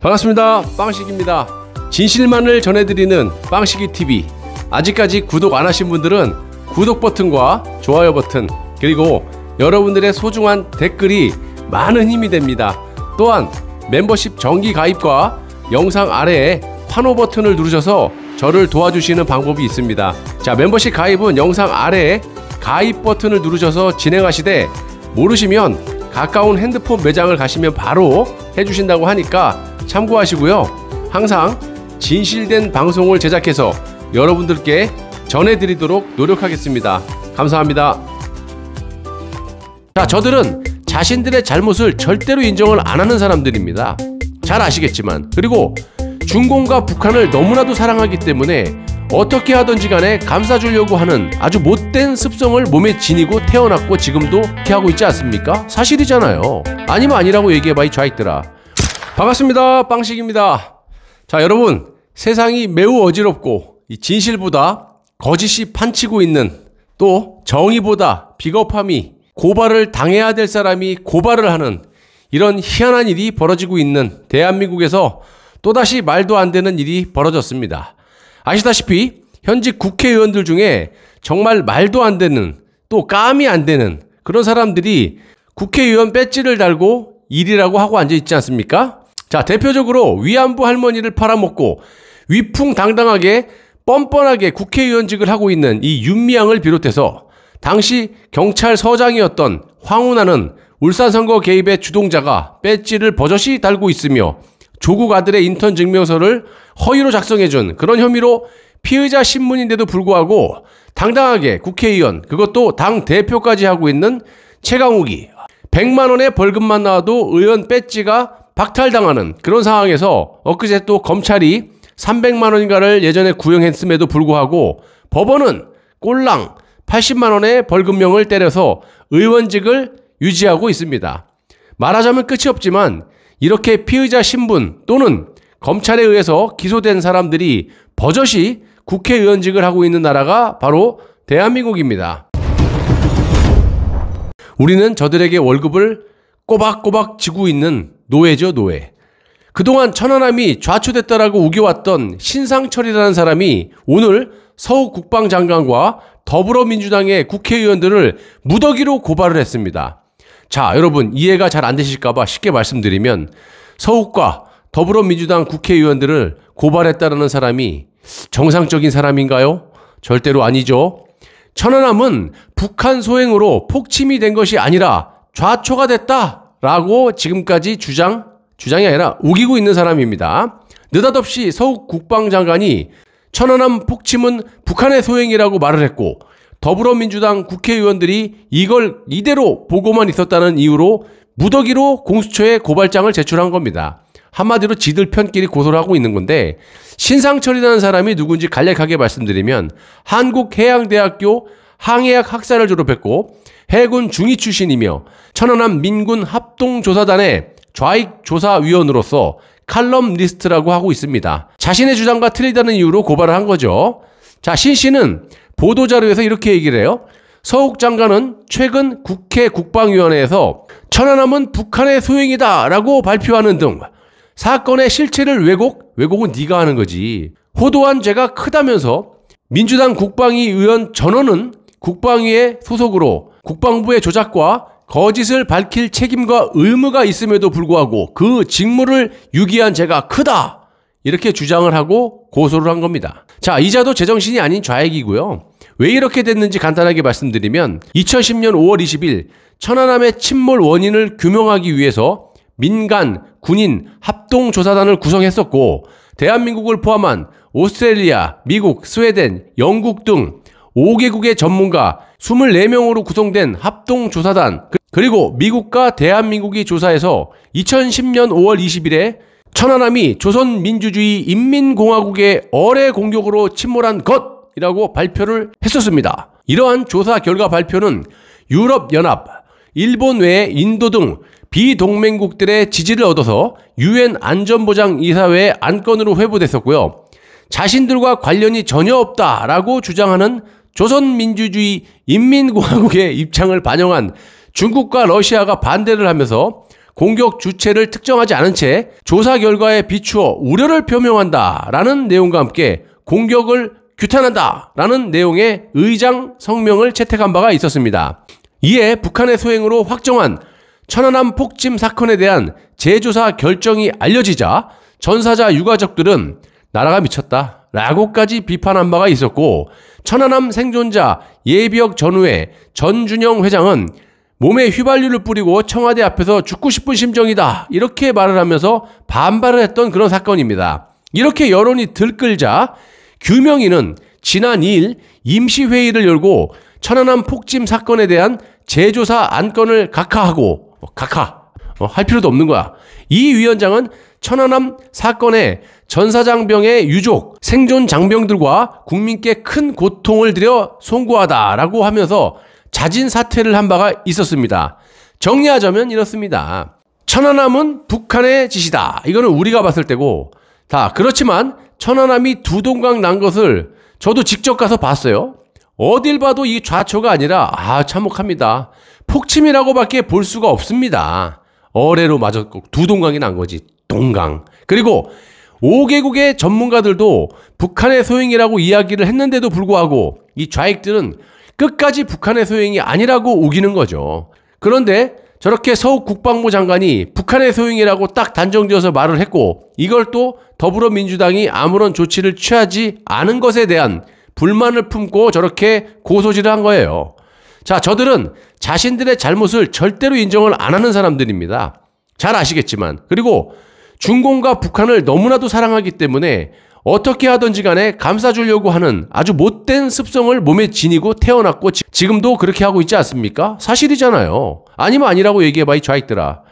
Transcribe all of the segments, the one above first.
반갑습니다. 빵식입니다. 진실만을 전해드리는 빵식이TV. 아직까지 구독 안 하신 분들은 구독 버튼과 좋아요 버튼, 그리고 여러분들의 소중한 댓글이 많은 힘이 됩니다. 또한 멤버십 정기 가입과 영상 아래에 환호 버튼을 누르셔서 저를 도와주시는 방법이 있습니다. 자, 멤버십 가입은 영상 아래에 가입 버튼을 누르셔서 진행하시되, 모르시면 가까운 핸드폰 매장을 가시면 바로 해주신다고 하니까 참고하시고요. 항상 진실된 방송을 제작해서 여러분들께 전해드리도록 노력하겠습니다. 감사합니다. 자, 저들은 자신들의 잘못을 절대로 인정을 안 하는 사람들입니다. 잘 아시겠지만. 그리고 중공과 북한을 너무나도 사랑하기 때문에 어떻게 하든지 간에 감싸주려고 하는 아주 못된 습성을 몸에 지니고 태어났고 지금도 그렇게 하고 있지 않습니까? 사실이잖아요. 아니면 아니라고 얘기해봐, 이 좌익들아. 반갑습니다. 빵식입니다. 자, 여러분, 세상이 매우 어지럽고 이 진실보다 거짓이 판치고 있는, 또 정의보다 비겁함이, 고발을 당해야 될 사람이 고발을 하는 이런 희한한 일이 벌어지고 있는 대한민국에서 또다시 말도 안 되는 일이 벌어졌습니다. 아시다시피 현직 국회의원들 중에 정말 말도 안 되는, 또 감이 안 되는 그런 사람들이 국회의원 배지를 달고 일이라고 하고 앉아 있지 않습니까? 자, 대표적으로 위안부 할머니를 팔아먹고 위풍당당하게 뻔뻔하게 국회의원직을 하고 있는 이 윤미향을 비롯해서 당시 경찰서장이었던 황운하는 울산 선거 개입의 주동자가 배지를 버젓이 달고 있으며 조국 아들의 인턴 증명서를 허위로 작성해준 그런 혐의로 피의자 신문인데도 불구하고 당당하게 국회의원, 그것도 당 대표까지 하고 있는 최강욱이 100만 원의 벌금만 나와도 의원 배지가 박탈당하는 그런 상황에서 엊그제 또 검찰이 300만 원인가를 예전에 구형했음에도 불구하고 법원은 꼴랑 80만 원의 벌금형을 때려서 의원직을 유지하고 있습니다. 말하자면 끝이 없지만 이렇게 피의자 신분 또는 검찰에 의해서 기소된 사람들이 버젓이 국회의원직을 하고 있는 나라가 바로 대한민국입니다. 우리는 저들에게 월급을 꼬박꼬박 지고 있는 노예죠, 노예. 그동안 천안함이 좌초됐다라고 우겨왔던 신상철이라는 사람이 오늘 서욱 국방장관과 더불어민주당의 국회의원들을 무더기로 고발을 했습니다. 자, 여러분, 이해가 잘 안 되실까봐 쉽게 말씀드리면, 서욱과 더불어민주당 국회의원들을 고발했다는 사람이 정상적인 사람인가요? 절대로 아니죠. 천안함은 북한 소행으로 폭침이 된 것이 아니라 좌초가 됐다라고 지금까지 주장이 아니라 우기고 있는 사람입니다. 느닷없이 서욱 국방장관이 천안함 폭침은 북한의 소행이라고 말을 했고, 더불어민주당 국회의원들이 이걸 이대로 보고만 있었다는 이유로 무더기로 공수처에 고발장을 제출한 겁니다. 한마디로 지들 편끼리 고소를 하고 있는 건데, 신상철이라는 사람이 누군지 간략하게 말씀드리면 한국해양대학교 항해학 학사를 졸업했고 해군 중위 출신이며 천안함 민군 합동조사단의 좌익조사위원으로서 칼럼니스트라고 하고 있습니다. 자신의 주장과 틀리다는 이유로 고발을 한 거죠. 자, 신 씨는 보도자료에서 이렇게 얘기를 해요. 서욱 장관은 최근 국회 국방위원회에서 천안함은 북한의 소행이다 라고 발표하는 등 사건의 실체를 왜곡은 네가 하는 거지, 호도한 죄가 크다면서 민주당 국방위 의원 전원은 국방위의 소속으로 국방부의 조작과 거짓을 밝힐 책임과 의무가 있음에도 불구하고 그 직무를 유기한 죄가 크다, 이렇게 주장을 하고 고소를 한 겁니다. 자, 이자도 제정신이 아닌 좌익이고요. 왜 이렇게 됐는지 간단하게 말씀드리면 2010년 5월 20일 천안함의 침몰 원인을 규명하기 위해서 민간, 군인 합동조사단을 구성했었고, 대한민국을 포함한 오스트레일리아, 미국, 스웨덴, 영국 등 5개국의 전문가 24명으로 구성된 합동조사단, 그리고 미국과 대한민국이 조사해서 2010년 5월 20일에 천안함이 조선민주주의 인민공화국의 어뢰 공격으로 침몰한 것이라고 발표를 했었습니다. 이러한 조사 결과 발표는 유럽연합, 일본 외에 인도 등 비동맹국들의 지지를 얻어서 UN 안전보장이사회의 안건으로 회부됐었고요. 자신들과 관련이 전혀 없다라고 주장하는 조선민주주의 인민공화국의 입장을 반영한 중국과 러시아가 반대를 하면서 공격 주체를 특정하지 않은 채 조사 결과에 비추어 우려를 표명한다라는 내용과 함께 공격을 규탄한다라는 내용의 의장 성명을 채택한 바가 있었습니다. 이에 북한의 소행으로 확정한 천안함 폭침 사건에 대한 재조사 결정이 알려지자 전사자 유가족들은 나라가 미쳤다 라고까지 비판한 바가 있었고, 천안함 생존자 예비역 전우회 전준영 회장은 몸에 휘발유를 뿌리고 청와대 앞에서 죽고 싶은 심정이다 이렇게 말을 하면서 반발을 했던 그런 사건입니다. 이렇게 여론이 들끓자 규명위는 지난 2일 임시회의를 열고 천안함 폭침 사건에 대한 재조사 안건을 각하하고 할 필요도 없는 거야. 이 위원장은 천안함 사건의 전사장병의 유족, 생존 장병들과 국민께 큰 고통을 드려 송구하다라고 하면서 자진 사퇴를 한 바가 있었습니다. 정리하자면 이렇습니다. 천안함은 북한의 짓이다. 이거는 우리가 봤을 때고, 그렇지만 천안함이 두 동강 난 것을 저도 직접 가서 봤어요. 어딜 봐도 이 좌초가 아니라 참혹합니다. 폭침이라고밖에 볼 수가 없습니다. 어뢰로 맞았고 두 동강이 난 거지. 동강. 그리고 5개국의 전문가들도 북한의 소행이라고 이야기를 했는데도 불구하고 이 좌익들은 끝까지 북한의 소행이 아니라고 우기는 거죠. 그런데 저렇게 서욱 국방부 장관이 북한의 소행이라고 딱 단정지어서 말을 했고, 이걸 또 더불어민주당이 아무런 조치를 취하지 않은 것에 대한 불만을 품고 저렇게 고소질을 한 거예요. 저들은 자신들의 잘못을 절대로 인정을 안 하는 사람들입니다. 잘 아시겠지만. 그리고 중공과 북한을 너무나도 사랑하기 때문에 어떻게 하든지 간에 감싸주려고 하는 아주 못된 습성을 몸에 지니고 태어났고 지금도 그렇게 하고 있지 않습니까? 사실이잖아요. 아니면 아니라고 얘기해봐, 이 좌익들아.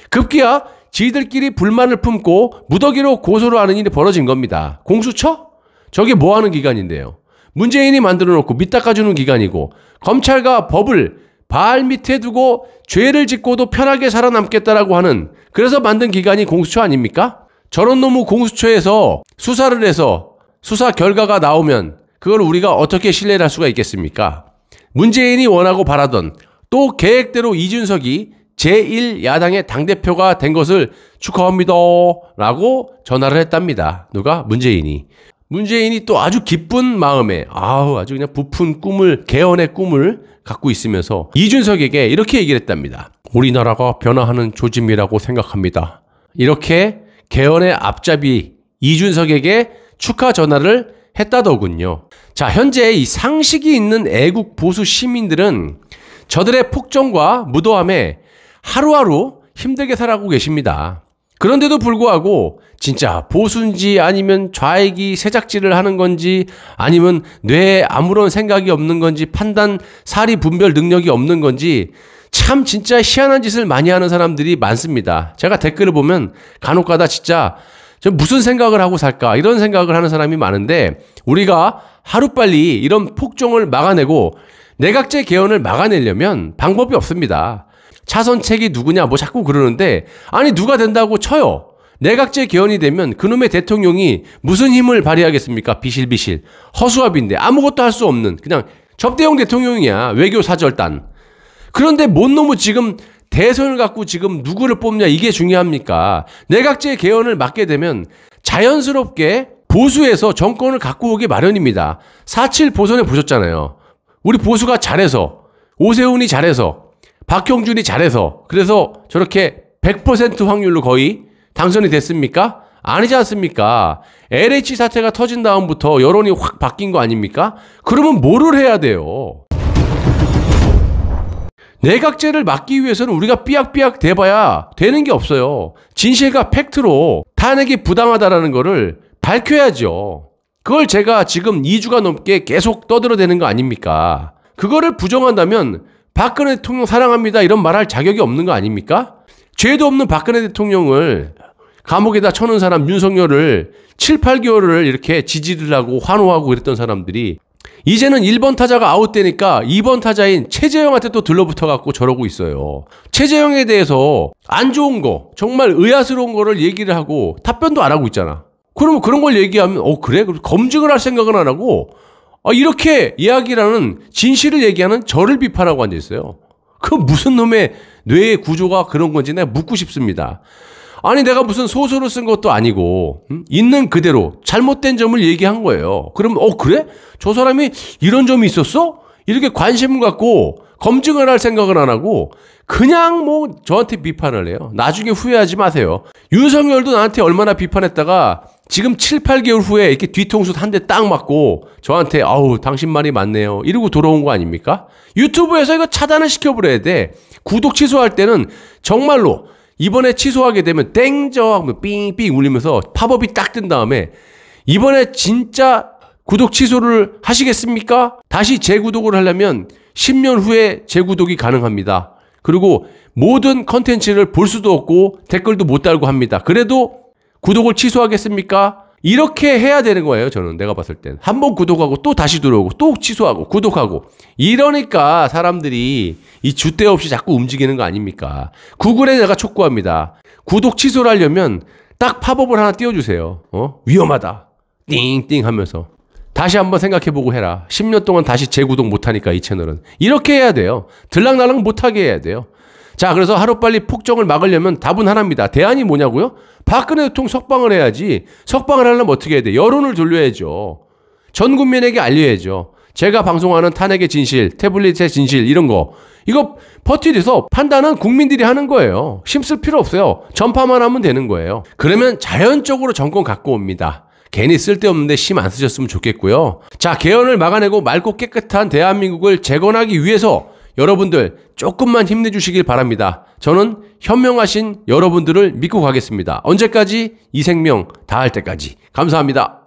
급기야 지들끼리 불만을 품고 무더기로 고소를 하는 일이 벌어진 겁니다. 공수처? 저게 뭐 하는 기관인데요? 문재인이 만들어 놓고 밑 닦아주는 기관이고, 검찰과 법을 발 밑에 두고 죄를 짓고도 편하게 살아남겠다라고 하는, 그래서 만든 기관이 공수처 아닙니까? 저런 놈의 공수처에서 수사를 해서 수사 결과가 나오면 그걸 우리가 어떻게 신뢰를 할 수가 있겠습니까? 문재인이 원하고 바라던 또 계획대로 이준석이 제1야당의 당대표가 된 것을 축하합니다 라고 전화를 했답니다. 누가? 문재인이. 문재인이 또 아주 기쁜 마음에 아주 그냥 부푼 꿈을, 개헌의 꿈을 갖고 있으면서 이준석에게 이렇게 얘기를 했답니다. 우리나라가 변화하는 조짐이라고 생각합니다. 이렇게 개헌의 앞잡이 이준석에게 축하 전화를 했다더군요. 현재 이 상식이 있는 애국 보수 시민들은 저들의 폭정과 무도함에 하루하루 힘들게 살아가고 계십니다. 그런데도 불구하고 진짜 보수인지 아니면 좌익이 새작질을 하는 건지 아니면 뇌에 아무런 생각이 없는 건지 판단, 사리 분별 능력이 없는 건지 참 진짜 희한한 짓을 많이 하는 사람들이 많습니다. 제가 댓글을 보면 간혹가다 진짜 저 무슨 생각을 하고 살까 이런 생각을 하는 사람이 많은데, 우리가 하루빨리 이런 폭정을 막아내고 내각제 개헌을 막아내려면 방법이 없습니다. 차선책이 누구냐 자꾸 그러는데, 아니 누가 된다고 쳐요. 내각제 개헌이 되면 그놈의 대통령이 무슨 힘을 발휘하겠습니까? 비실비실 허수아비인데 아무것도 할 수 없는 그냥 접대용 대통령이야. 외교 사절단. 그런데 뭔 놈의 지금 대선을 갖고 지금 누구를 뽑냐 이게 중요합니까? 내각제 개헌을 막게 되면 자연스럽게 보수에서 정권을 갖고 오기 마련입니다. 4.7 보선에 보셨잖아요. 우리 보수가 잘해서, 오세훈이 잘해서, 박형준이 잘해서, 그래서 저렇게 100% 확률로 거의 당선이 됐습니까? 아니지 않습니까? LH 사태가 터진 다음부터 여론이 확 바뀐 거 아닙니까? 그러면 뭐를 해야 돼요? 내각제를 막기 위해서는 우리가 삐약삐약 대봐야 되는 게 없어요. 진실과 팩트로 탄핵이 부당하다라는 거를 밝혀야죠. 그걸 제가 지금 2주가 넘게 계속 떠들어대는 거 아닙니까? 그거를 부정한다면 박근혜 대통령 사랑합니다 이런 말할 자격이 없는 거 아닙니까? 죄도 없는 박근혜 대통령을 감옥에다 쳐놓은 사람 윤석열을 7, 8개월을 이렇게 지지를 하고 환호하고 그랬던 사람들이 이제는 1번 타자가 아웃되니까 2번 타자인 최재형한테 또 들러붙어갖고 저러고 있어요. 최재형에 대해서 안 좋은 거, 정말 의아스러운 거를 얘기를 하고 답변도 안 하고 있잖아. 그러면 그런 걸 얘기하면 그래? 검증을 할 생각은 안 하고 이렇게 이야기를 하는, 진실을 얘기하는 저를 비판하고 앉아있어요. 그 무슨 놈의 뇌의 구조가 그런 건지 내가 묻고 싶습니다. 아니 내가 무슨 소설을 쓴 것도 아니고 있는 그대로 잘못된 점을 얘기한 거예요. 그럼 그래? 저 사람이 이런 점이 있었어? 이렇게 관심을 갖고 검증을 할 생각을 안 하고 그냥 뭐 저한테 비판을 해요. 나중에 후회하지 마세요. 윤석열도 나한테 얼마나 비판했다가 지금 7, 8개월 후에 이렇게 뒤통수 한 대 딱 맞고 저한테 아우 당신 말이 맞네요 이러고 돌아온 거 아닙니까? 유튜브에서 이거 차단을 시켜버려야 돼. 구독 취소할 때는 정말로 이번에 취소하게 되면 땡저 하면 삥삥 울리면서 팝업이 딱 뜬 다음에 이번에 진짜 구독 취소를 하시겠습니까? 다시 재구독을 하려면 10년 후에 재구독이 가능합니다. 그리고 모든 컨텐츠를 볼 수도 없고 댓글도 못 달고 합니다. 그래도 구독을 취소하겠습니까? 이렇게 해야 되는 거예요. 저는 내가 봤을 땐. 한번 구독하고 또 다시 들어오고 또 취소하고 구독하고 이러니까 사람들이 이 줏대 없이 자꾸 움직이는 거 아닙니까? 구글에 내가 촉구합니다. 구독 취소를 하려면 딱 팝업을 하나 띄워주세요. 위험하다. 띵띵 하면서. 다시 한번 생각해보고 해라. 10년 동안 다시 재구독 못하니까 이 채널은. 이렇게 해야 돼요. 들락날락 못하게 해야 돼요. 자, 그래서 하루빨리 폭정을 막으려면 답은 하나입니다. 대안이 뭐냐고요? 박근혜 대통령 석방을 해야지. 석방을 하려면 어떻게 해야 돼? 여론을 돌려야죠. 전 국민에게 알려야죠. 제가 방송하는 탄핵의 진실, 태블릿의 진실 이런 거 이거 버티려서 판단은 국민들이 하는 거예요. 힘쓸 필요 없어요. 전파만 하면 되는 거예요. 그러면 자연적으로 정권 갖고 옵니다. 괜히 쓸데없는데 힘 안 쓰셨으면 좋겠고요. 자, 개헌을 막아내고 맑고 깨끗한 대한민국을 재건하기 위해서 여러분들 조금만 힘내주시길 바랍니다. 저는 현명하신 여러분들을 믿고 가겠습니다. 언제까지? 이 생명 다할 때까지. 감사합니다.